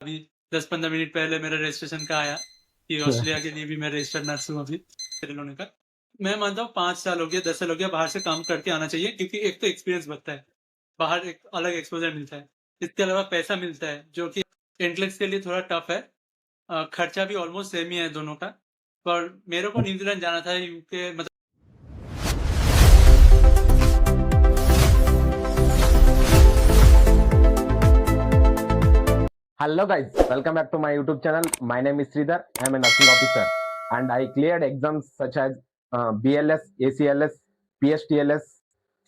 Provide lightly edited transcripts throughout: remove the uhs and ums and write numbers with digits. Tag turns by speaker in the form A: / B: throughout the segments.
A: अभी 10-15 मिनट पहले मेरा रजिस्ट्रेशन का आया कि ऑस्ट्रेलिया के लिए भी मैं रजिस्टर्ड नर्स हूँ अभी लोने का। मैं मानता हूँ 5 साल हो गया, 10 साल हो गया, बाहर से काम करके आना चाहिए क्योंकि एक तो एक्सपीरियंस बढ़ता है, बाहर एक अलग एक्सपोज़र मिलता है। इसके अलावा पैसा मिलता है जो कि एंट्रेंस के लिए थोड़ा टफ है। खर्चा भी ऑलमोस्ट सेम ही है दोनों का। पर मेरे को न्यूज़ीलैंड जाना था, यूके मतलब
B: Hello guys, welcome back to my YouTube channel. My name is Sridhar. I am a nursing officer and I cleared exams such as BLS, ACLS, PSTLS,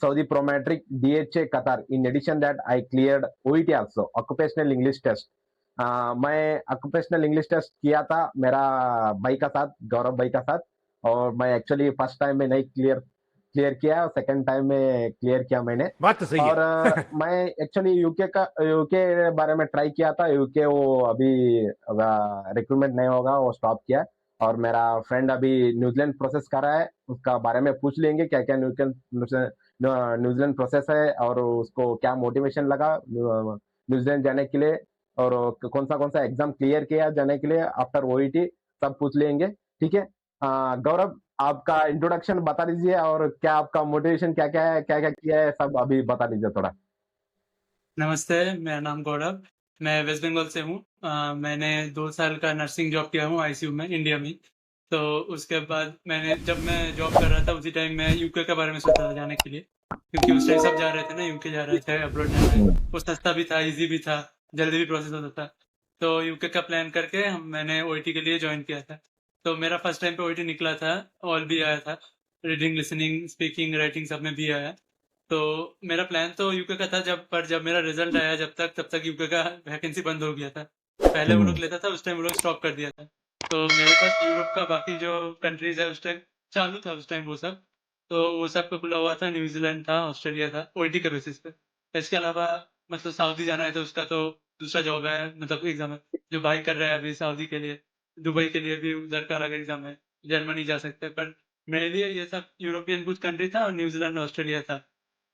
B: Saudi Prometric, DHA, Qatar. In addition that, I cleared OET also, Occupational English Test. मैं occupational English test किया था मेरा भाई का साथ, गौरव भाई का साथ, और मैं एक्चुअली फर्स्ट टाइम में नहीं क्लियर क्लियर किया और सेकंड टाइम में क्लियर किया मैंने।
C: बात तो सही
B: और
C: है।
B: मैं एक्चुअली यूके बारे में ट्राई किया था। यूके वो अभी रिक्रूटमेंट नहीं होगा, वो स्टॉप किया। और मेरा फ्रेंड अभी न्यूजीलैंड प्रोसेस कर रहा है, उसका बारे में पूछ लेंगे क्या क्या न्यूजीलैंड प्रोसेस है और उसको क्या मोटिवेशन लगा न्यूजीलैंड जाने के लिए, और कौन सा एग्जाम क्लियर किया जाने के लिए आफ्टर ओईटी, सब पूछ लेंगे। ठीक है। गौरव, आपका इंट्रोडक्शन बता दीजिए और क्या आपका मोटिवेशन क्या क्या है, क्या क्या किया है, सब अभी बता दीजिए थोड़ा।
A: नमस्ते, मेरा नाम गौरव, मैं वेस्ट बंगाल से हूँ। मैंने 2 साल का नर्सिंग जॉब किया हूँ आईसीयू में इंडिया में। तो उसके बाद जब मैं जॉब कर रहा था उसी टाइम मैं यूके के बारे में सोचा था जाने के लिए, क्योंकि उस टाइम सब जा रहे थे ना, यूके जा रहे थे, अब्रॉड जा रहे हैं। वो सस्ता भी था, ईज़ी भी था, जल्दी भी प्रोसेस होता था। तो यूके का प्लान करके मैंने ओईटी के लिए जॉइन किया था। तो मेरा फर्स्ट टाइम पे ओईटी निकला था, ऑल भी आया था, रीडिंग, लिसनिंग, स्पीकिंग, राइटिंग सब में भी आया। तो मेरा प्लान तो यूके का था, जब मेरा रिजल्ट आया तब तक यूके का वैकेंसी बंद हो गया था। पहले वो लोग लेता था, उस टाइम वो लोग स्टॉप कर दिया था। तो मेरे पास यूरोप का बाकी जो कंट्रीज है उस टाइम चालू था उस टाइम वो सब। तो वो सब पे खुला हुआ था, न्यूजीलैंड था, ऑस्ट्रेलिया था, ओईटी के बेसिस पे। इसके अलावा मतलब सऊदी जाना है तो उसका तो दूसरा जॉब है, मतलब एग्जाम है जो भाई कर रहा है अभी सऊदी के लिए। दुबई के लिए भी उधर का अलग एग्जाम है, जर्मनी जा सकते हैं। पर मेरे लिए ये सब यूरोपियन कुछ कंट्री था और न्यूजीलैंड ऑस्ट्रेलिया था।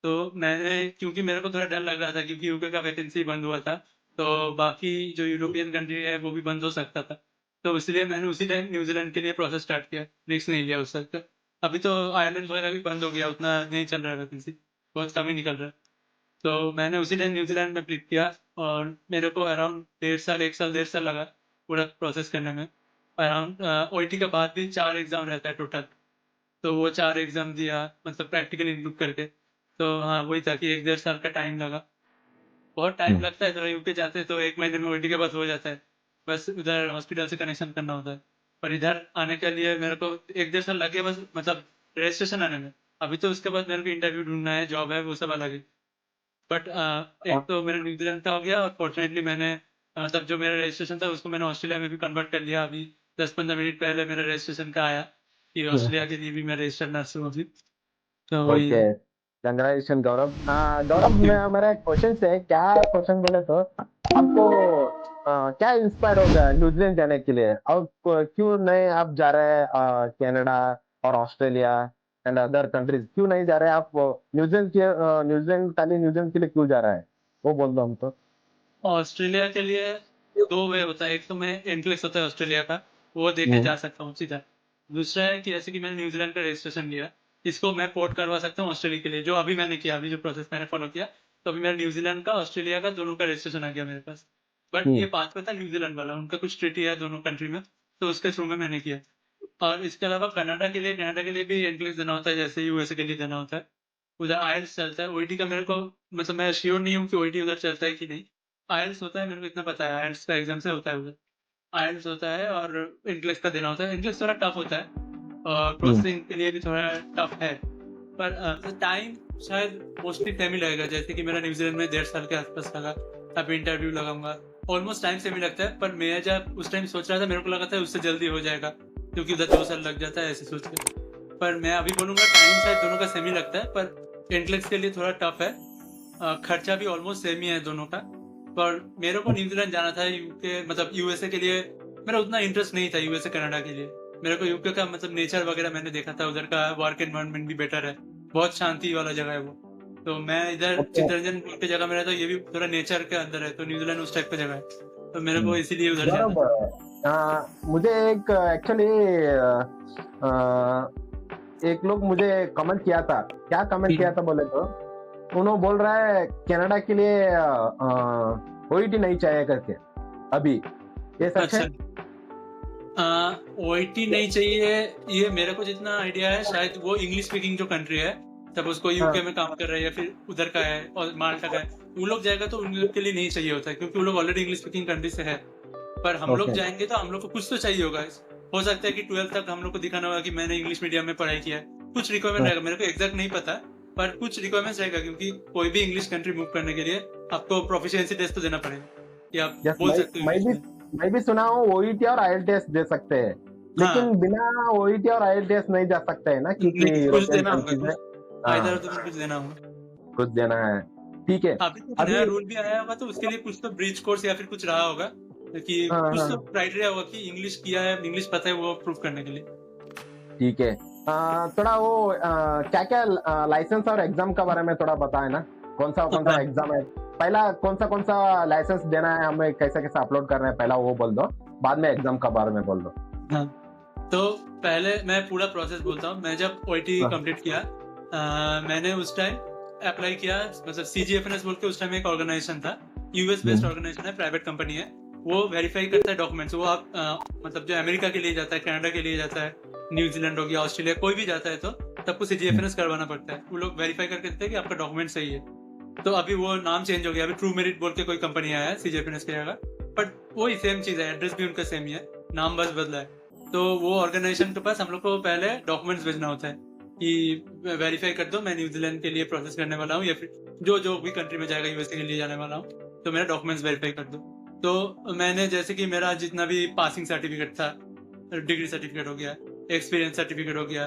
A: तो मैंने, क्योंकि मेरे को थोड़ा डर लग रहा था क्योंकि यूके का वैकेंसी बंद हुआ था, तो बाकी जो यूरोपियन कंट्री है वो भी बंद हो सकता था। तो इसलिए मैंने उसी टाइम न्यूजीलैंड के लिए प्रोसेस स्टार्ट किया, रिस्क नहीं लिया उस वक्त। अभी तो आयरलैंड वगैरह भी बंद हो गया, उतना नहीं चल रहा है वैकेंसी, बहुत कम ही निकल रहा है। तो मैंने उसी टाइम न्यूजीलैंड में क्लिक किया और मेरे को अराउंड 1.5 साल, 1 साल 1.5 साल लगा पूरा प्रोसेस करने में। अराउंड ओईटी के बाद भी 4 एग्ज़ाम रहता है टोटल। तो वो 4 एग्ज़ाम दिया, मतलब प्रैक्टिकल इंक्लूड करके। तो हाँ, वही था कि 1 डेढ़ साल का टाइम लगा। बहुत टाइम लगता है, थोड़ा यूके जाते हैं तो 1 महीने में ओईटी के पास हो जाता है। बस उधर हॉस्पिटल से कनेक्शन करना होता है। पर इधर आने के लिए मेरे को 1 डेढ़ साल लगे बस, मतलब रजिस्ट्रेशन आने में। अभी तो उसके बाद मेरे को इंटरव्यू ढूँढना है, जॉब है, वो सब अलग है। बट एक तो मेरा न्यूज़ीलैंड का हो गया और फॉर्चुनेटली मैंने मतलब जो मेरा रजिस्ट्रेशन था उसको मैंने ऑस्ट्रेलिया में भी कन्वर्ट कर लिया। अभी 10-15 मिनट पहले मेरा रजिस्ट्रेशन का आया कि ऑस्ट्रेलिया के लिए भी मैं रजिस्टर्ड नर्स हूँ अभी। तो वही
B: ओके,
A: है।
B: Congratulation Gaurav. Gaurav,
A: thank you.
B: मेरा क्वेश्चन है, क्या क्वेश्चन बोले तो आपको क्या इंस्पायर हो गया न्यूजीलैंड जाने के लिए, और क्यों नहीं आप जा रहे हैं कनाडा और ऑस्ट्रेलिया एंड अदर कंट्रीज, क्यों नहीं जा रहे हैं आप न्यूजीलैंड के लिए क्यों जा रहा है, वो बोल दो हम तो।
A: ऑस्ट्रेलिया के लिए 2 वे होता है, एक तो मैं एंट्रेंस होता है ऑस्ट्रेलिया का, वो दे के
B: हम्म।
A: जा सकता हूँ सीधा। दूसरा है कि जैसे कि मैंने न्यूज़ीलैंड का रजिस्ट्रेशन लिया, इसको मैं पोर्ट करवा सकता हूँ ऑस्ट्रेलिया के लिए, जो अभी मैंने किया, अभी जो प्रोसेस मैंने फॉलो किया। तो अभी मेरा न्यूज़ीलैंड का, ऑस्ट्रेलिया का दोनों का रजिस्ट्रेशन आ गया मेरे पास। बट ये
B: हम्म।
A: पाथवे था न्यूज़ीलैंड वाला, उनका कुछ ट्रीटी है दोनों कंट्री में, तो उसके थ्रू में मैंने किया। और इसके अलावा कनाडा के लिए भी एंट्रेंस देना होता है, जैसे यूएसए के लिए देना होता है। उधर आईएलटीएस चलता है, ओईटी का मेरे को मतलब मैं श्योर नहीं हूँ कि ओईटी उधर चलता है कि नहीं। आईएलटीएस होता है, मेरे को इतना पता है, आईएलटीएस का एग्ज़ाम से होता है उधर। आईएलटीएस होता है और एंट्रेंस का देना होता है। एंट्रेंस थोड़ा टफ होता है और
B: हम्म।
A: प्रोसेसिंग के लिए भी थोड़ा टफ है। पर टाइम शायद मोस्टली सेम ही लगेगा, जैसे कि मेरा न्यूज़ीलैंड में 1.5 साल के आसपास लगा। अभी इंटरव्यू लगाऊँगा, ऑलमोस्ट टाइम सेम ही लगता है। पर मैं जब उस टाइम सोच रहा था मेरे को लगा था उससे जल्दी हो जाएगा, क्योंकि उधर 2 साल लग जाता है ऐसे सोच के। पर मैं अभी बोलूँगा टाइम शायद दोनों का सेम ही लगता है, पर एंट्रेंस के लिए थोड़ा टफ है। खर्चा भी ऑलमोस्ट सेम ही है दोनों का। पर मेरे को न्यूज़ीलैंड जाना था, यूके मतलब यूएसए के लिए मेरा उतना इंटरेस्ट नहीं था, यूएसए कनाडा के लिए। मेरे को यूके का मतलब नेचर वगैरह मैंने देखा था, उधर का वर्क एनवायरनमेंट भी बेटर है, बहुत शांति वाला जगह है वो। तो मैं इधर
B: ओके।
A: चित्तरंजन की जगह में रहता हूँ, ये भी थोड़ा नेचर के अंदर है, तो न्यूज़ीलैंड उस टाइप का जगह है। तो मेरे को इसीलिए उधर जाना था।
B: बराबर। मुझे एक एक्चुअली एक लोग मुझे कमेंट किया था, क्या कमेंट किया था बोले तो, उन्होंने बोल रहा है कनाडा के लिए ओईटी नहीं चाहिए करके अभी, ये सच है?
A: अच्छा, ओईटी नहीं चाहिए, ये मेरे को जितना आइडिया है शायद वो इंग्लिश स्पीकिंग जो कंट्री है, सपोज कोई यूके में काम कर रहा है या फिर उधर का है और माल्टा का है, उन लोग जाएगा तो उन लोग के लिए नहीं चाहिए होता है, क्योंकि वो लोग ऑलरेडी इंग्लिश स्पीकिंग कंट्री से है। पर हम लोग
B: ओके
A: जाएंगे तो हम लोग को कुछ तो चाहिए होगा। हो सकता है कि 12th तक हम लोग को दिखाना होगा कि मैंने इंग्लिश मीडियम में पढ़ाई किया है, कुछ रिक्वायरमेंट रहेगा, मेरे को एग्जैक्ट नहीं पता, पर कुछ रिक्वायरमेंट्स रहेगा, क्योंकि कोई भी इंग्लिश कंट्री मूव करने के लिए आपको प्रोफिशिएंसी टेस्ट तो देना पड़ेगा कि आप
B: यस,
A: बोल सकते हो
B: मैं
A: इंग्लिश
B: भी
A: में।
B: मैं भी सुना हूँ ओईटी और आईएलटीएस दे सकते हैं,
A: हाँ,
B: लेकिन बिना ओईटी और आईएलटीएस नहीं जा सकते है ना, क्योंकि
A: नहीं कुछ
B: यूरोपियन
A: देना होगा,
B: कंट्रीज है।
A: कुछ
B: हाँ,
A: फायदा तो कुछ देना होगा।
B: कुछ देना है, ठीक है।
A: अभी कुछ
B: अभी
A: नया रूल भी आया होगा तो उसके लिए कुछ तो ब्रिज कोर्स या फिर कुछ रहा होगा, कि
B: हाँ
A: कुछ
B: हाँ
A: तो क्राइटेरिया होगा कि इंग्लिश किया है, इंग्लिश पता है, वो प्रूव करने के लिए।
B: ठीक है। थोड़ा वो क्या क्या लाइसेंस और एग्जाम के बारे में थोड़ा बताए ना, कौन सा
A: हाँ,
B: एग्जाम है, पहला कौन सा लाइसेंस देना है हमें, कैसे कैसे अपलोड करना है, पहला वो बोल दो, बाद में एग्जाम के बारे में बोल दो।
A: हाँ। तो पहले मैं पूरा प्रोसेस बोलता हूँ। मैं जब ओईटी
B: हाँ,
A: कंप्लीट किया, मैंने उस टाइम अप्लाई किया, मतलब सीजीएफएनएस बोल के उस टाइम एक ऑर्गेनाइजेशन था, यूएस बेस्ड ऑर्गेनाइजेशन है, प्राइवेट कंपनी है, वो वेरीफाई करता है डॉक्यूमेंट्स। वो आप मतलब जो अमेरिका के लिए जाता है, कनाडा के लिए जाता है, न्यूजीलैंड हो गया, ऑस्ट्रेलिया, कोई भी जाता है तो सबको सीजीएफएनएस करवाना पड़ता है। वो लोग वेरीफाई करके देते हैं कि आपका डॉक्यूमेंट सही है। तो अभी वो नाम चेंज हो गया, अभी ट्रू मेरिट बोल के कोई कंपनी आया है सीजीएफएनएस की जगह, बट वही सेम चीज है, एड्रेस भी उनका सेम ही है, नाम बस बदला है। तो वो ऑर्गेनाइजेशन के पास हम लोग को पहले डॉक्यूमेंट्स भेजना होता है कि वेरीफाई कर दो मैं न्यूजीलैंड के लिए प्रोसेस करने वाला हूँ, या फिर जो जो भी कंट्री में जाएगा यूएसए के लिए जाने वाला हूँ, तो मेरा डॉक्यूमेंट्स वेरीफाई कर दो। तो मैंने जैसे कि मेरा जितना भी पासिंग सर्टिफिकेट था, डिग्री सर्टिफिकेट हो गया, एक्सपीरियंस सर्टिफिकेट हो गया,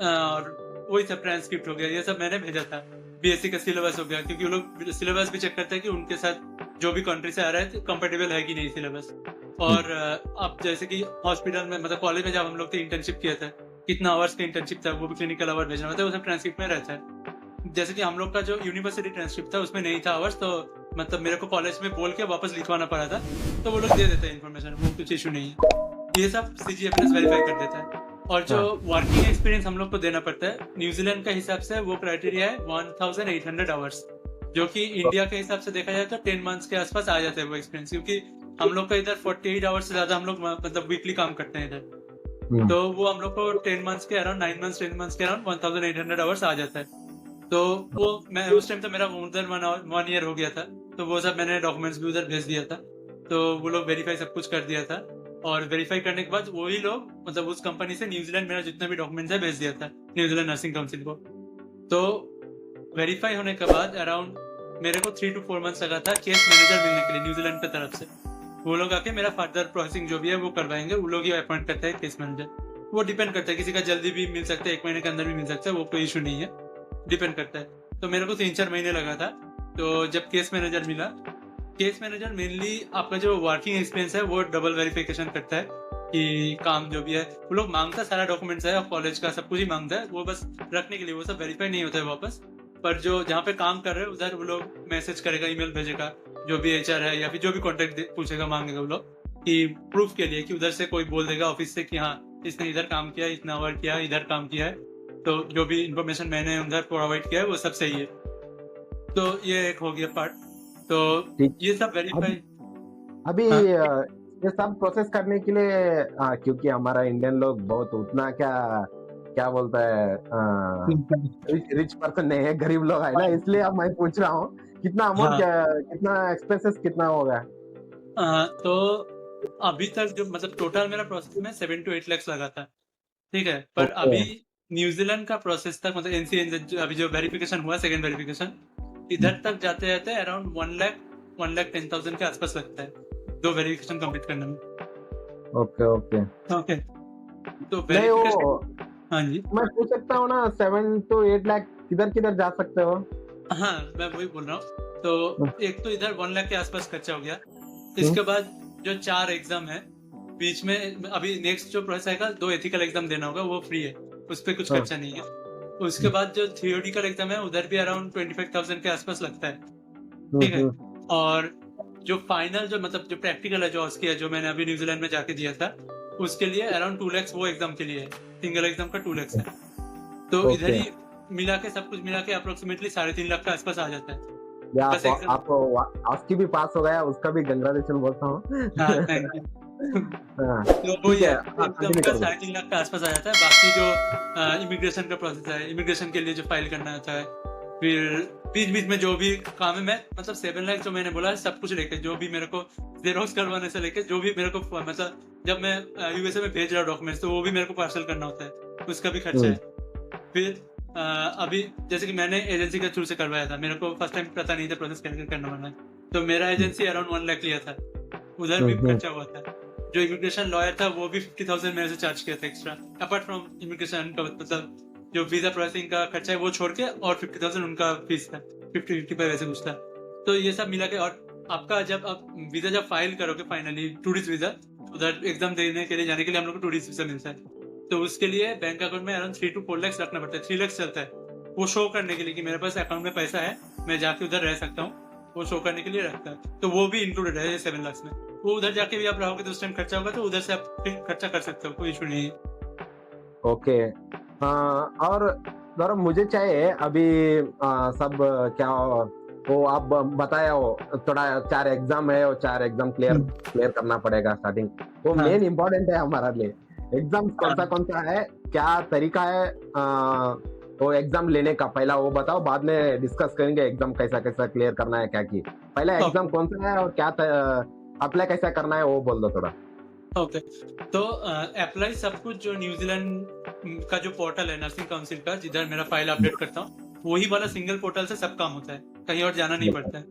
A: और वही सब ट्रांसक्रिप्ट हो गया, ये सब मैंने भेजा था। बीएससी का सिलेबस हो गया, क्योंकि वो लोग सिलेबस भी चेक करते हैं कि उनके साथ जो भी कंट्री से आ रहा है कंपेटेबल है कि नहीं सिलेबस। और अब जैसे कि हॉस्पिटल में, मतलब कॉलेज में जब हम लोग थे इंटर्नशिप किया था, कितना आवर्स का इंटर्नशिप था, वो भी क्लिनिकल आवर भेजना होता है, वो सब ट्रांसक्रिप्ट में रहता है। जैसे कि हम लोग का जो यूनिवर्सिटी ट्रांसक्रिप्ट था उसमें नहीं था आवर्स, तो मतलब मेरे को कॉलेज में बोल के वापस लिखवाना पड़ा था, तो वो लोग दे देते हैं इन्फॉर्मेशन, वो कुछ इशू नहीं है, ये सब सीजीएफएस वेरीफाई कर देता है। और जो वर्किंग एक्सपीरियंस हम लोग को देना पड़ता है न्यूजीलैंड का हिसाब से, वो क्राइटेरिया है 1800 आवर्स, जो कि इंडिया के हिसाब से देखा जाए तो 10 मंथ्स के आसपास आ जाता है वो एक्सपीरियंस, क्योंकि हम लोग का इधर 48 आवर्स से ज्यादा हम लोग मतलब वीकली काम करते हैं इधर, तो वो हम लोग को 10 मंथ्स के अराउंड, 9 मंथ्स 10 मंथ्स के अराउंड 1800 आवर्स आ जाता है। तो वो मैं उस टाइम तो मेरा मोर देन 1 ईयर हो गया था, तो वो सब मैंने डॉक्यूमेंट्स भी उधर भेज दिया था, तो वो लोग वेरीफाई सब कुछ कर दिया था। और वेरीफाई करने के बाद वही लोग, मतलब उस कंपनी से न्यूजीलैंड मेरा जितना भी डॉक्यूमेंट्स है भेज दिया था न्यूजीलैंड नर्सिंग काउंसिल को। तो वेरीफाई होने के बाद अराउंड मेरे को 3 to 4 मंथ्स लगा था केस मैनेजर मिलने के लिए न्यूजीलैंड की तरफ से। वो लोग आके मेरा फर्दर प्रोसेसिंग जो भी है वो करवाएंगे, वो लोग ही अपॉइंट करते हैं केस मैनेजर। वो डिपेंड करता है, किसी का जल्दी भी मिल सकता है, 1 महीने के अंदर भी मिल सकता है, वो कोई इशू नहीं है, डिपेंड करता है। तो मेरे को 3-4 महीने लगा था। तो जब केस मैनेजर मिला, केस मैनेजर मेनली आपका जो वर्किंग एक्सपीरियंस है वो डबल वेरिफिकेशन करता है कि काम जो भी है वो लोग मांगता है, सारा डॉक्यूमेंट्स है कॉलेज का सब कुछ ही मांगता है, वो बस रखने के लिए, वो सब वेरीफाई नहीं होता है वापस। पर जो जहाँ पे काम कर रहे हैं उधर वो लोग मैसेज करेगा, ईमेल भेजेगा, जो भी एचआर है या फिर जो भी कॉन्टेक्ट पूछेगा, मांगेगा वो लोग कि प्रूफ के लिए, कि उधर से कोई बोल देगा ऑफिस से कि हाँ इसने इधर काम किया, इतना आवर किया, इधर काम किया है, तो जो भी इंफॉर्मेशन मैंने उधर प्रोवाइड किया है वो सब सही है। तो ये एक हो गया पार्ट। तो ये सब वेरीफाई
B: अभी ये सब प्रोसेस करने के लिए क्योंकि हमारा इंडियन लोग बहुत उतना क्या बोलता है, रिच पर्सन नहीं है, गरीब लोग है ना, इसलिए अब मैं पूछ रहा हूँ कितना अमाउंट, कितना एक्सपेंसेस कितना होगा?
A: तो अभी तक जो मतलब टोटल मेरा प्रोसेस में 7 to 8 लाख लगा था, ठीक है। पर अभी न्यूजीलैंड का प्रोसेस तक, मतलब एनसीएन अभी जो वेरिफिकेशन हुआ, सेकंड वेरिफिकेशन, इधर तक जाते जाते अराउंड 1,10,000 के आसपास लगता है 2 वेरिफिकेशन कंप्लीट करने में।
B: ओके
A: तो वेरिफिकेशन, हाँ जी,
B: मैं पूछ सकता हूँ ना, 7 to 8 लाख किधर जा सकते हो?
A: हाँ मैं वही बोल रहा हूँ। तो एक तो इधर 1 लाख के आसपास खर्चा हो गया। इसके बाद जो 4 एग्जाम है बीच में, अभी नेक्स्ट जो प्रोसेस आएगा 2 एथिकल एग्जाम देना होगा, वो फ्री है, उस पर कुछ खर्चा नहीं है। उसके बाद जो थियोरिटिकल एग्जाम है उधर भी अराउंड 25,000 के आसपास लगता है, ठीक है। और जो फाइनल जो मतलब जो प्रैक्टिकल है जो ऑस्की है, जो मैंने अभी न्यूज़ीलैंड में जाके दिया था, उसके लिए अराउंड 2 लाख वो एग्ज़ाम के लिए है। सिंगल एग्ज़ाम का 2 लाख है। तो इधर
B: ओके।
A: ही मिला के सब कुछ मिला के अप्रॉक्सिमेटली 3.5 लाख के आस-पास आ जाता है।
B: या
A: बस एग्ज़ाम
B: आप आपकी भी पास हो गया, उसका भी कंग्रेचुलेशन बोलता हूँ।
A: हाँ, थैंक यू।
B: हाँ,
A: तो वही
B: ठीक है।
A: है,
B: हाँ,
A: एग्ज़ाम
B: कंटिन्यू
A: का
B: कर दो।
A: 3.5 लाख के आस-पास आ जाता है। बाकी जो इमिग्रेशन का प्रोसेस है, इमिग्रेशन के लिए जो फाइल करना होता है, फिर बीच-बीच में जो भी काम है, मैं मतलब 7 लाख जो मैंने बोला सब कुछ लेके, जो भी मेरे को ज़ेरॉक्स करवाने से लेके, जो भी मेरे को मतलब जब मैं यूएसए में भेज रहा हूँ डॉक्यूमेंट्स, तो वो भी मेरे को पार्सल करना होता है, उसका भी खर्चा
B: हुँ,
A: है। फिर अभी जैसे कि मैंने एजेंसी के थ्रू से करवाया था, मेरे को फर्स्ट टाइम पता नहीं था प्रोसेस कैसे करना वाला है, तो मेरा
B: हुँ,
A: एजेंसी अराउंड 1 लाख लिया था, उधर
B: हुँ,
A: भी
B: हुँ।
A: खर्चा हुआ था। जो इमिग्रेशन लॉयर था वो भी 50,000 मेरे से चार्ज किया था एक्स्ट्रा, अपार्ट फ्रॉम इमिग्रेशन का मतलब जो वीज़ा प्रोसेसिंग का खर्चा है वो छोड़ के, और 50,000 उनका फीस था, 50-55 ऐसे कुछ था। तो ये सब मिला के, और आपका जब आप वीज़ा जब फाइल करोगे फाइनली टूरिस्ट वीज़ा, उधर एग्ज़ाम देने के लिए जाने के लिए हम लोग को टूरिस्ट वीज़ा मिलता है। तो उसके लिए बैंक अकाउंट में अराउंड 3 टू 4 लाख रखना पड़ता है, 3 लाख चलता है। वो शो करने के लिए कि मेरे पास अकाउंट में पैसा है, मैं जाके उधर रह सकता हूँ, वो शो करने के लिए रखता है। तो वो भी इंक्लूडेड है 7 लाख में। वो उधर जाके भी आप रहोगे तो उस टाइम खर्चा होगा, तो उधर से आप फिर खर्चा कर सकते हो, कोई इश्यू नहीं है।
B: ओके। और गौरव मुझे चाहिए अभी सब क्या वो आप बताए हो थोड़ा 4 एग्ज़ाम है और 4 एग्ज़ाम क्लियर
A: हुँ,
B: क्लियर करना पड़ेगा स्टार्टिंग। वो
A: हाँ,
B: मेन इम्पोर्टेंट है हमारे लिए। एग्ज़ाम्स
A: हाँ,
B: कौन-सा है? क्या तरीका है वो एग्ज़ाम लेने का? पहला वो बताओ, बाद में डिस्कस करेंगे एग्ज़ाम कैसा-कैसा क्लियर करना है, क्या की। पहला एग्ज़ाम
A: ओके,
B: कौन-सा है और क्या अप्लाई कैसा करना है वो बोल दो थोड़ा?
A: ओके। तो अप्लाई सब कुछ जो न्यूज़ीलैंड का जो पोर्टल है नर्सिंग काउंसिल का, जिधर मेरा फाइल अपडेट करता हूँ, वही वाला सिंगल पोर्टल से सब काम होता है, कहीं और जाना नहीं पड़ता है।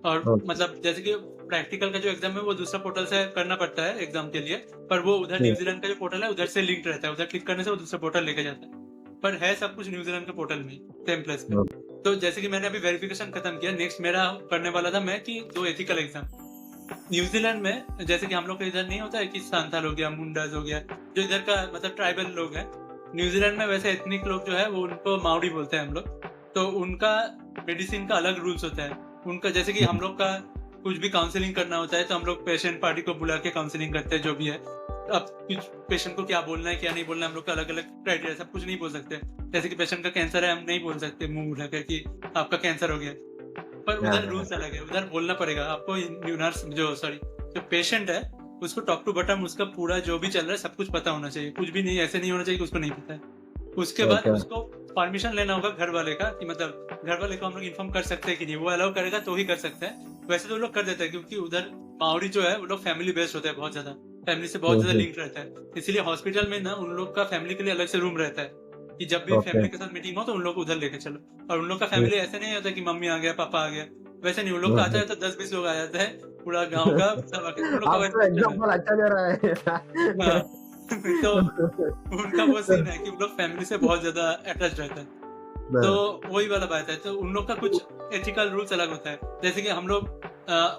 A: और
B: ओके।
A: मतलब जैसे कि प्रैक्टिकल का जो एग्ज़ाम है वो दूसरा पोर्टल से करना पड़ता है एग्ज़ाम के लिए, पर वो उधर
B: हुँ,
A: न्यूज़ीलैंड का जो पोर्टल है उधर से लिंक्ड रहता है, उधर क्लिक करने से वो दूसरा पोर्टल लेके जाता है। पर है सब कुछ न्यूज़ीलैंड के पोर्टल में ही, सेम प्लेस पे।
B: हुँ,
A: तो जैसे कि मैंने अभी वेरिफिकेशन खत्म किया, नेक्स्ट मेरा करने वाला था मैं कि 2 एथिकल एग्ज़ाम। न्यूज़ीलैंड में जैसे कि हम लोग के इधर नहीं होता है कि सांथाल हो गया, मुंडाज़ हो गया, जो इधर का मतलब ट्राइबल लोग हैं। न्यूज़ीलैंड में वैसे एथनिक लोग जो है वो उनको माओरी बोलते हैं हम लोग। तो उनका मेडिसिन का अलग रूल्स होता है। उनका जैसे कि हम
B: हुँ,
A: लोग का कुछ भी काउंसलिंग करना होता है तो हम लोग पेशेंट पार्टी को बुला के काउंसलिंग करते हैं जो भी है। अब कुछ पेशेंट को क्या बोलना है, क्या नहीं बोलना है, हम लोग का अलग-अलग क्राइटेरिया, सब कुछ नहीं बोल सकते। जैसे कि पेशेंट का कैंसर है, हम नहीं बोल सकते मुँह उठा के कि आपका कैंसर हो गया। पर
B: हाँ,
A: उधर
B: हाँ,
A: रूल्स अलग है, उधर बोलना पड़ेगा आपको। नर्स जो सॉरी जो पेशेंट है उसको टॉप टू बॉटम उसका पूरा जो भी चल रहा है सब कुछ पता होना चाहिए। कुछ भी नहीं, ऐसे नहीं होना चाहिए कि उसको नहीं पता है। उसके बाद
B: ओके,
A: उसको परमिशन लेना होगा घर वाले का, कि मतलब घर वाले को हम लोग इन्फॉर्म कर सकते हैं कि नहीं, वो अलाउ करेगा तो ही कर सकते हैं। वैसे तो वो लोग कर देते हैं क्योंकि उधर माओरी जो है वो लोग फैमिली बेस्ड होता है बहुत ज़्यादा। फैमिली से बहुत
B: हुँ,
A: ज़्यादा
B: हुँ,
A: लिंक रहता है। इसीलिए हॉस्पिटल में ना उन लोग का फैमिली के लिए अलग से रूम रहता है, कि जब भी
B: ओके,
A: फैमिली के साथ मीटिंग हो तो उन लोग को उधर लेके चलो। और उन लोग का
B: हुँ,
A: फैमिली ऐसे नहीं होता कि मम्मी आ गया, पापा आ गया। वैसे नहीं, उन लोग
B: हुँ,
A: का आता
B: हुँ।
A: है तो 10-20 लोग आ जाते हैं, पूरा गाँव का सब आके उन लोग का
B: आप
A: वैसा
B: तो
A: सिस्टम है।
B: एग्ज़ाम्पल अच्छा दे रहा
A: हाँ,
B: है।
A: तो उनका वो सीन है कि वो लोग फैमिली से बहुत ज़्यादा अटैच रहता है। तो
B: हाँ,
A: वही वाला बात है, तो उन लोग का कुछ एथिकल रूल्स अलग होता है। जैसे कि हम लोग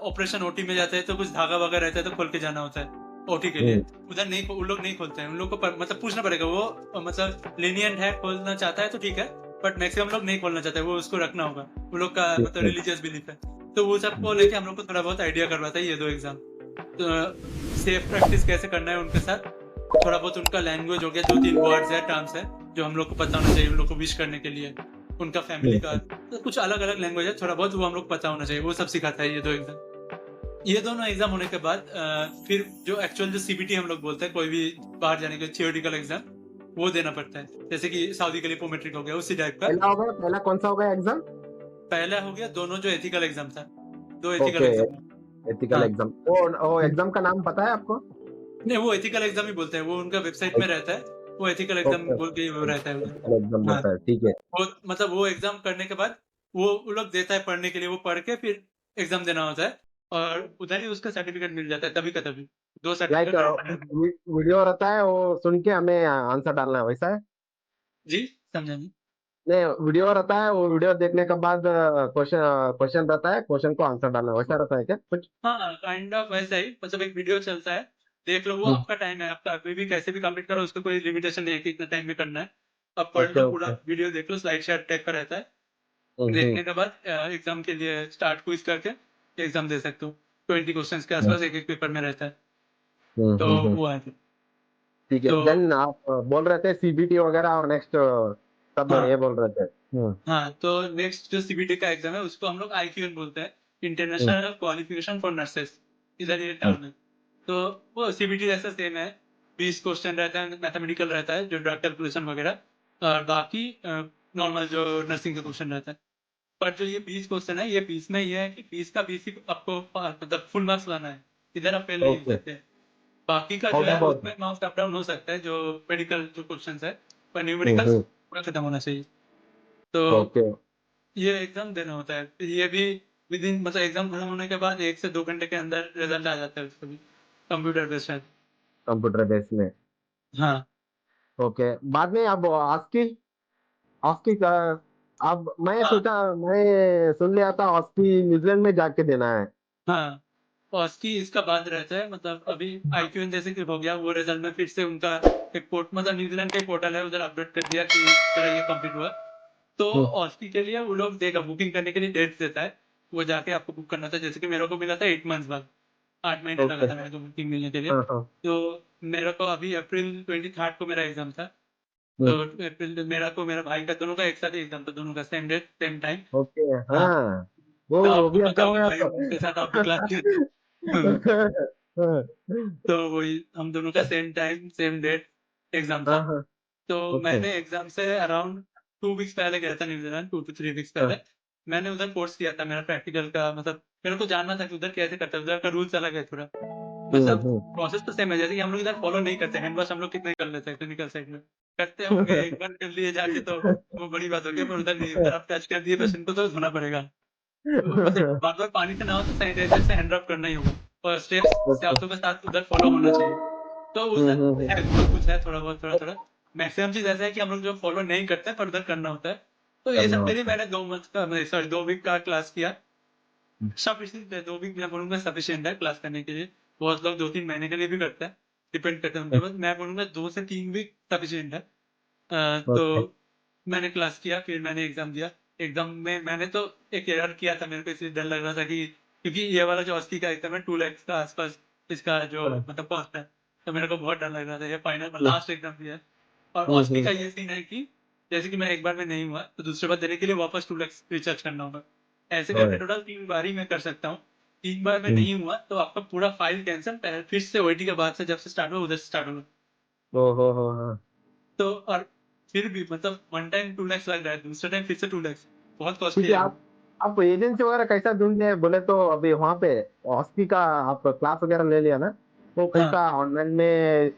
A: ऑपरेशन ओटी में जाते हैं तो कुछ धागा-वागा रहता है तो खोल के जाना होता है, ओटी के लिए।
B: हुँ,
A: उधर नहीं, उन लोग नहीं खोलते हैं। उन लोग को मतलब पूछना पड़ेगा, वो मतलब lenient है, खोलना चाहता है तो ठीक है, बट मैक्सिमम लोग नहीं खोलना चाहते हैं, वो उसको रखना होगा। वो लोग का
B: ठीक
A: मतलब
B: है।
A: रिलीजियस बिलीफ है। तो वो सब को लेके हम लोग को थोड़ा बहुत आइडिया करवाता है ये 2 एग्ज़ाम। तो सेफ प्रैक्टिस कैसे करना है उनके साथ, थोड़ा बहुत उनका लैंग्वेज हो गया, 2-3 वर्ड्स है, टर्म्स है, जो हम लोग को पता होना चाहिए उन लोग को विश करने के लिए। उनका फैमिली
B: हुँ,
A: का
B: हुँ,
A: तो कुछ अलग-अलग लैंग्वेज है, थोड़ा बहुत वो हम लोग को पता होना चाहिए, वो सब सिखाता है ये 2 एग्ज़ाम। ये दोनों एग्ज़ाम होने के बाद फिर जो एक्चुअल जो सीबीटी हम लोग बोलते हैं, कोई भी बाहर जाने के थियोरेटिकल एग्ज़ाम, वो देना पड़ता है। जैसे कि सऊदी के लिए पोमेट्रिक हो गया, उसी टाइप का।
B: पहला कौन-सा होगा एग्ज़ाम?
A: पहला हो गया दोनों जो एथिकल एग्ज़ाम था, 2 एथिकल
B: ओके,
A: एग्ज़ाम है।
B: एथिकल
A: हाँ।
B: एग्ज़ाम। वो
A: हुँ।
B: एग्ज़ाम का नाम पता है आपको?
A: नहीं, वो एथिकल एग्ज़ाम ही बोलते हैं, वो उनका वेबसाइट में रहता है, वो एथिकल एग्ज़ाम
B: ओके,
A: बोल के ही वो रहता है उधर।
B: एथिकल एग्ज़ाम
A: हाँ।
B: रहता है, ठीक है।
A: वो मतलब वो एग्ज़ाम करने के बाद वो लोग देता है पढ़ने के लिए, वो पढ़ के फिर एग्ज़ाम देना होता है, और उधर ही उसका सर्टिफ़िकेट मिल जाता है तभी का तभी। 2
B: लाइक
A: सर्टिफ़िकेट रहता है।
B: वीडियो रहता है, वो सुन के हमें आंसर डालना है, वैसा है?
A: जी, समझा नहीं।
B: नहीं, वीडियो रहता है, वो वीडियो देखने के बाद क्वेश्चन रहता है, क्वेश्चन को आंसर डालना है, वैसा रहता है क्या कुछ?
A: हाँ, काइंड ऑफ वैसा ही, मतलब एक वीडियो चलता है, देख लो, वो
B: हुँ,
A: आपका टाइम है, आपका अभी भी कैसे भी कंप्लीट करो, उसका कोई लिमिटेशन नहीं है कि इतना टाइम में करना है। आप पढ़
B: ओके,
A: लो, पूरा
B: ओके।
A: वीडियो देख लो, स्लाइड शेयर टाइप का रहता है।
B: हुँ, हुँ।
A: देखने के बाद एग्ज़ाम के लिए स्टार्ट क्विज़ करके एग्ज़ाम दे सकते हो। 20 क्वेश्चंस के
B: हम्म
A: आसपास एक-एक पेपर में रहता है। तो
B: हम्म।
A: वो आए थे।
B: ठीक है,
A: तो
B: देन आप बोल रहे थे सीबीटी वगैरह और नेक्स्ट सब
A: हाँ,
B: ये बोल रहे थे।
A: हाँ, तो नेक्स्ट जो सीबीटी का एग्ज़ाम है उसको हम लोग आईक्यूएन बोलते हैं,
B: हम्म,
A: इंटरनेशनल क्वालिफिकेशन फॉर नर्सेस, इधर ये
B: हम्म,
A: टर्म है। तो वो सीबीटी जैसा सेम है, 20 क्वेश्चन रहता है, मैथमेटिकल रहता है, जो ड्रग कैलकुलेशन वगैरह, और बाकी नॉर्मल जो नर्सिंग का क्वेश्चन रहता है। पर जो ये 20 क्वेश्चन है, ये 20 में ये है कि 20 का 20 ही आपको मतलब फुल मार्क्स लाना है। इधर आप फेल नहीं हो
B: ओके।
A: सकते। बाकी का जो
B: हाउ
A: है
B: अबाउट।
A: उसमें मार्क्स अप डाउन हो सकता है, जो मेडिकल जो क्वेश्चंस है, पर न्यूमेरिकल्स पूरा खत्म होना चाहिए। तो
B: ओके।
A: ये एग्ज़ाम देना होता है। फिर ये भी विदिन मतलब एग्ज़ाम खत्म होने के बाद 1 से 2 घंटे के अंदर रिज़ल्ट आ जाता है उसका भी, कंप्यूटर बेस्ड है।
B: कंप्यूटर बेस में।
A: हाँ,
B: ओके, बाद में अब आस्की आस्की का, अब
A: हाँ,
B: मैं सुन लिया था आस्की न्यूजीलैंड में जाके देना है।
A: हाँ। कॉस्की इसका बाद रहता है, मतलब अभी आईक्यूएन जैसे कि हो गया, वो रिज़ल्ट में फिर से उनका एक मतलब न्यूज़ीलैंड का एक पोर्टल है, उधर अपडेट कर दिया कि तेरा ये कंप्लीट हुआ। तो
B: हम्म,
A: ऑस्की के लिए वो लोग देगा, बुकिंग करने के लिए डेट्स देता है। वो जाके आपको बुक करना था, जैसे कि मेरे को मिला था 8 मंथ्स बाद, 8 महीने लगा
B: ओके।
A: था मेरे को बुकिंग मिलने के लिए।
B: हाँ हाँ।
A: तो मेरे को अभी अप्रैल 23 को मेरा एग्ज़ाम था। तो
B: हम्म,
A: अप्रैल मेरा भाई का दोनों का एक साथ ही एग्ज़ाम था, दोनों का same date, same time.
B: Okay.
A: हाँ,
B: हाँ,
A: तो
B: वो
A: आपको
B: भी
A: पता
B: अच्छा हो
A: होगा
B: गया
A: भाई
B: तो।
A: उनके साथ आप भी क्लास किए थे। हुँ, तो वही हम दोनों का same time, same date exam था।
B: हाँ हाँ।
A: तो
B: ओके।
A: मैंने एग्ज़ाम से अराउंड 2 वीक्स पहले गया था न्यूज़ीलैंड, 2 टू 3 वीक्स पहले।
B: हाँ।
A: मैंने उधर कोर्स किया था, मेरा प्रैक्टिकल का मतलब मेरे को जानना था कि उधर कैसे करते हैं, उधर का रूल्स अलग है थोड़ा। मतलब
B: हम्म।
A: प्रोसेस तो सेम है, जैसे कि हम लोग इधर फॉलो नहीं करते, हैंड वॉश हम लोग कितने कर लेते हैं क्लिनिकल साइड में। करते होंगे, एक बार कर लिए जाके तो वो बड़ी बात हो गई, पर उधर नहीं, अगर आप टच कर दिए पेशेंट को तो धोना पड़ेगा। मतलब बार-बार पानी से ना हो तो सैनिटाइज़र से हैंड रब करना ही होगा, और स्टेप्स
B: ओके।
A: शर्तों के साथ उधर फॉलो होना चाहिए। तो उधर
B: हम्म।
A: है, बहुत कुछ है, थोड़ा बहुत, थोड़ा-थोड़ा। मैक्सिमम चीज़ ऐसा है कि हम लोग जो फॉलो नहीं करते हैं, पर उधर करना होता है। तो ये
B: करना
A: सब के लिए
B: होता है।
A: मैंने 2 मंथ का नहीं सॉरी 2 वीक का क्लास किया। सफिशिएंट है, 2 वीक मैं बोलूँगा सफिशिएंट है क्लास करने के लिए। बहुत लोग 2-3 महीने के लिए भी करते हैं, डिपेंड करता है उनके ऊपर। मैं बोलूँगा 2 से 3 वीक सफिशिएंट है। तो
B: ओके।
A: मैंने क्लास किया, फिर मैंने एग्ज़ाम दिया। एग्ज़ाम में मैंने तो एक एरर किया था, मेरे को इसलिए डर लग रहा था कि क्योंकि ये वाला जो ऑस्की का एग्ज़ाम है 2 लाख का आस-पास इसका जो मतलब कॉस्ट है, तो मेरे को बहुत डर लग रहा था। ये फाइनल में लास्ट एग्ज़ाम दिया है, और ऑस्की का ये सीन है कि जैसे कि मैं एक बार में नहीं हुआ, तो दूसरी बार देने के लिए वापस 2 लाख रिचार्ज करना होगा। ऐसे करके टोटल 3 बार ही मैं कर सकता हूँ। 3 बार में नहीं हुआ, तो आपका पूरा फाइल कैंसल, फिर से ओईटी के बाद से जब से स्टार्ट हुआ, उधर से स्टार्ट होगा।
B: हो।
A: तो और फिर भी मतलब वन टाइम 2 लाख लग रहा है, दूसरे टाइम फिर से 2 लाख, बहुत कॉस्टली
B: ठीक है,
A: है वो।
B: आप एजेंसी वगैरह कैसा ढूँढ लिए बोले तो अभी वहाँ पे हॉस्की का आप क्लास वगैरह ले लिया ना? वो
A: हाँ,
B: कैसा ऑनलाइन में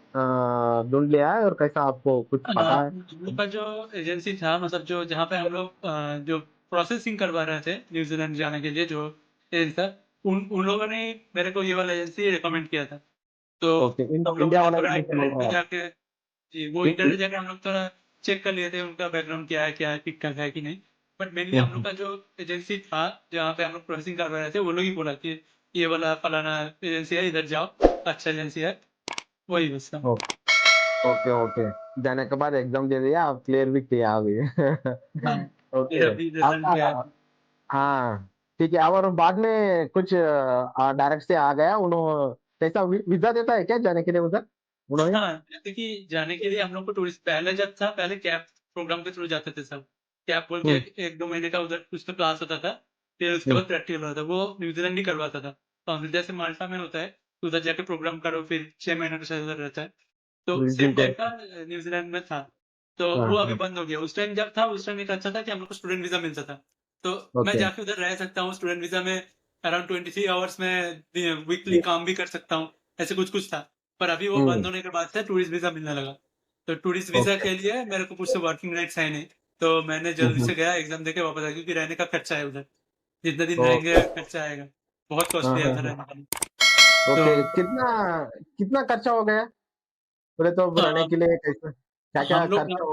B: ढूँढ लिया है और कैसा आपको कुछ पता है?
A: हम लोग का जो एजेंसी था, मतलब जो जहाँ पे हम लोग जो प्रोसेसिंग करवा रहे थे न्यूज़ीलैंड जाने के लिए, जो एजेंसी था, उन लोगों ने मेरे को ये वाला एजेंसी रिकमेंड किया था। तो
B: ओके,
A: हम लोगों
B: इंडिया
A: ने
B: वाला
A: थोड़ा
B: एजेंसी बोल
A: इंटरनेट
B: रहे
A: पे
B: हैं आप?
A: जाके, जी, वो
B: इ इ
A: इंटरनेट जाके हम लोग थोड़ा चेक कर लिए थे उनका बैकग्राउंड क्या है, ठीक-ठाक है कि नहीं। बट मेनली
B: हुँ,
A: हम लोग
B: हुँ।
A: का जो एजेंसी था, जहाँ पे हम लोग प्रोसेसिंग करवा रहे थे, वो लोग ही बोला कि ये वाला फलाना एजेंसी है, इधर जाओ, अच्छा एजेंसी है, वही बस था।
B: ओ ओके, ओके। जाने के बाद एग्ज़ाम दे दिया, आप क्लियर भी किया अभी।
A: हाँ, फिर
B: ओके,
A: अभी रिजल्ट भी आया
B: आपका
A: था।
B: हाँ, ठीक है, और बाद में कुछ डायरेक्ट से आ गया कैसा वीज़ा देता है क्या जाने के लिए उधर? उन्होंने?
A: हाँ, जैसे कि जाने के लिए हम लोग को टूरिस्ट पहले जब था, पहले कैब प्रोग्राम के थ्रू जाते थे सब। कैब बोल के
B: हुँ,
A: 1-2 महीने का उधर कुछ तो क्लास होता था, फिर उसके
B: हुँ,
A: बाद प्रैक्टिकल होता था, वो न्यूज़ीलैंड ही करवाता था। जैसे माल्टा में होता है, तो उधर जाके प्रोग्राम करो, फिर 6 महीने का शायद उधर रहता है। तो सेम
B: विज़िटिंग
A: टाइप
B: कोर्स।
A: का न्यूज़ीलैंड में था। तो
B: हाँ,
A: वो अभी
B: हाँ,
A: बंद हो गया। उस टाइम जब था, उस टाइम एक अच्छा था कि हम लोग को स्टूडेंट वीज़ा मिलता था। तो मैं
B: ओके।
A: जाके उधर रह सकता हूँ स्टूडेंट वीज़ा में, अराउंड 23 आवर्स में वीकली काम भी कर सकता हूँ, ऐसे कुछ-कुछ था। पर अभी वो बंद
B: हुँ,
A: होने के बाद से टूरिस्ट वीज़ा मिलने लगा। तो टूरिस्ट वीज़ा
B: ओके।
A: के लिए मेरे को कुछ वर्किंग राइट्स है नहीं। तो मैंने
B: हुँ,
A: जल्दी
B: हुँ,
A: से गया, एग्ज़ाम देके वापस आया, क्योंकि रहने का खर्चा है उधर। जितने दिन रहेंगे
B: ओके।
A: खर्चा आएगा। बहुत
B: हाँ,
A: कॉस्टली है
B: हाँ,
A: उधर
B: हाँ।
A: रहने का।
B: ओके,
A: तो
B: कितना कितना खर्चा हो गया? बोले तो रहने
A: अ,
B: के लिए कैसा क्या-क्या
A: हम लोग
B: खर्चा